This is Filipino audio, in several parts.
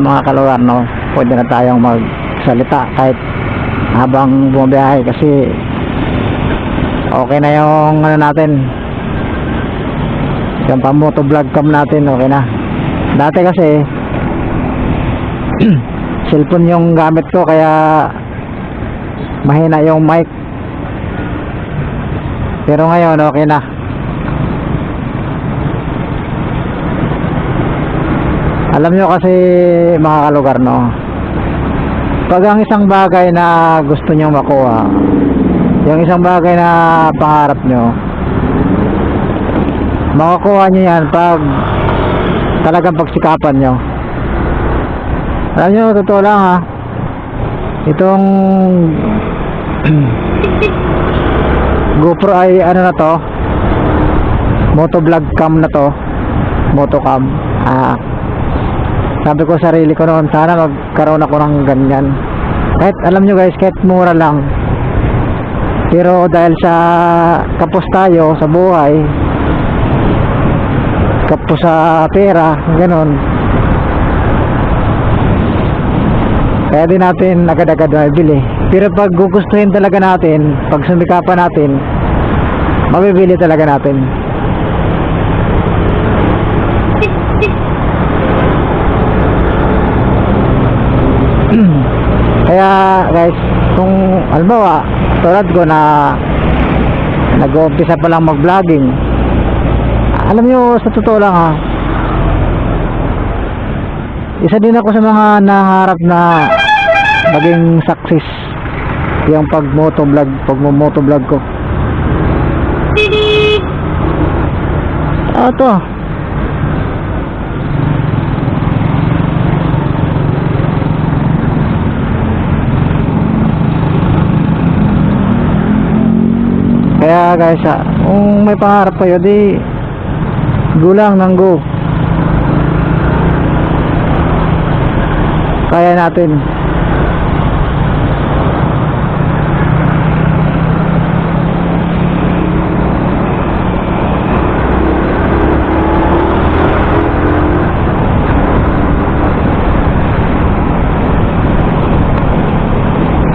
mga kalugar, no, pwede na tayong magsalita kahit habang bumabiyahe kasi okay na yung ano natin, yung pamotovlog cam natin, okay na. Dati kasi cellphone yung gamit ko kaya mahina yung mic, pero ngayon okay na. Alam nyo kasi mga kalugar, no, pag ang isang bagay na gusto nyo makuha, yung isang bagay na pangarap nyo, makukuha nyo yan pag talagang pagsikapan nyo. Alam nyo, totoo lang ha, itong GoPro ay ano na to, motovlog cam na to, motocam. Sabi ko sa sarili ko noon, sana magkaroon ako ng ganyan. Kahit alam nyo guys, kahit mura lang, pero dahil sa kapos tayo sa buhay, kapos sa pera, ganon, kaya din natin agad-agad mabili. Pero pag gugustuhin talaga natin, pag sumikapan natin, mabibili talaga natin. Kaya guys, kung halimbawa tulad ko na nag-uumpisa pa lang mag-vlogging, alam nyo, sa totoo lang ha, isa din ako sa mga nangarap na maging success yung pag-motovlog ko. Ito kaya guys, kung may pangarap kayo, di go lang ng go. Kaya natin.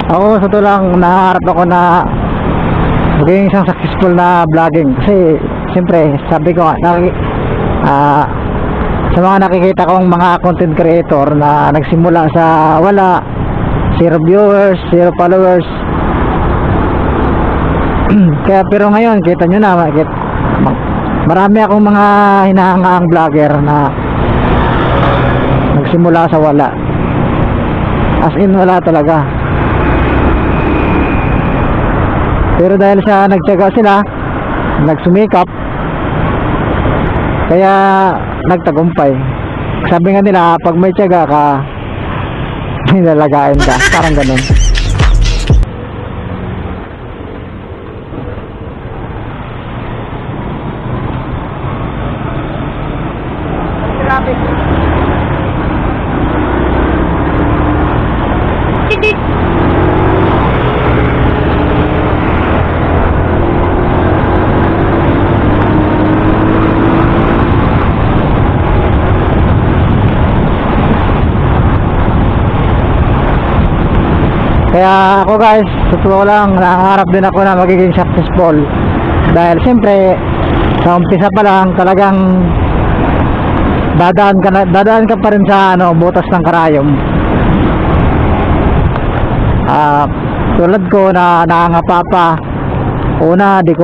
Ako sa to lang, nangarap ako na maging isang successful na vlogging kasi siyempre sabi ko sa mga nakikita kong mga content creator na nagsimula sa wala, 0 viewers, 0 followers kaya pero ngayon kita nyo na, marami akong mga hinahangaang vlogger na nagsimula sa wala, as in wala talaga. Pero dahil sa nagtiyaga sila, nagsumikap, kaya nagtagumpay. Sabi nga nila, pag may tiyaga ka, may lalagain ka. Parang ganun. Grabe. Kaya ako guys, totoo lang, nangarap din ako na magiging successful. Dahil siyempre, sa umpisa pa lang, talagang dadaan ka pa rin sa butas ng karayom. Tulad ko na nangangapa pa. Una, di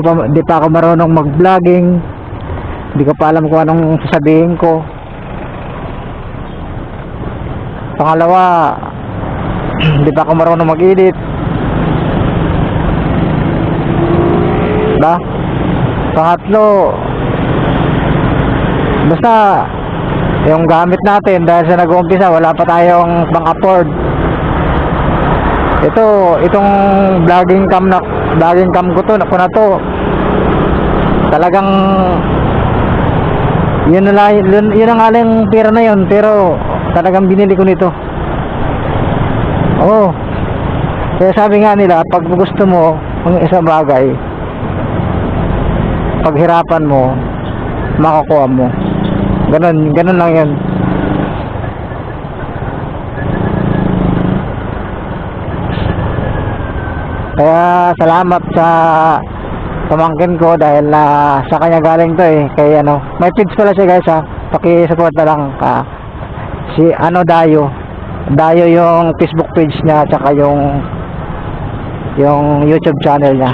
pa ako marunong mag-vlogging. Di ko pa alam kung anong sasabihin ko. Pangalawa, hindi pa ako marunong mag-edit. Pangatlo, basta yung gamit natin dahil sa nag-uumpisa wala pa tayong pang-afford. Itong vlogging cam ko to, talagang yun ang aling pera na yun, pero talagang binili ko nito. Kaya sabi nga nila, pag gusto mo ang isang bagay, paghirapan mo, makukuha mo. Ganun lang yan. Kaya salamat sa pamangkin ko dahil sa kanya galing to eh. Kay ano, may page pala siya guys ha. Paki-support na lang si Dayo. Dayo yung Facebook page niya, tsaka yung YouTube channel niya.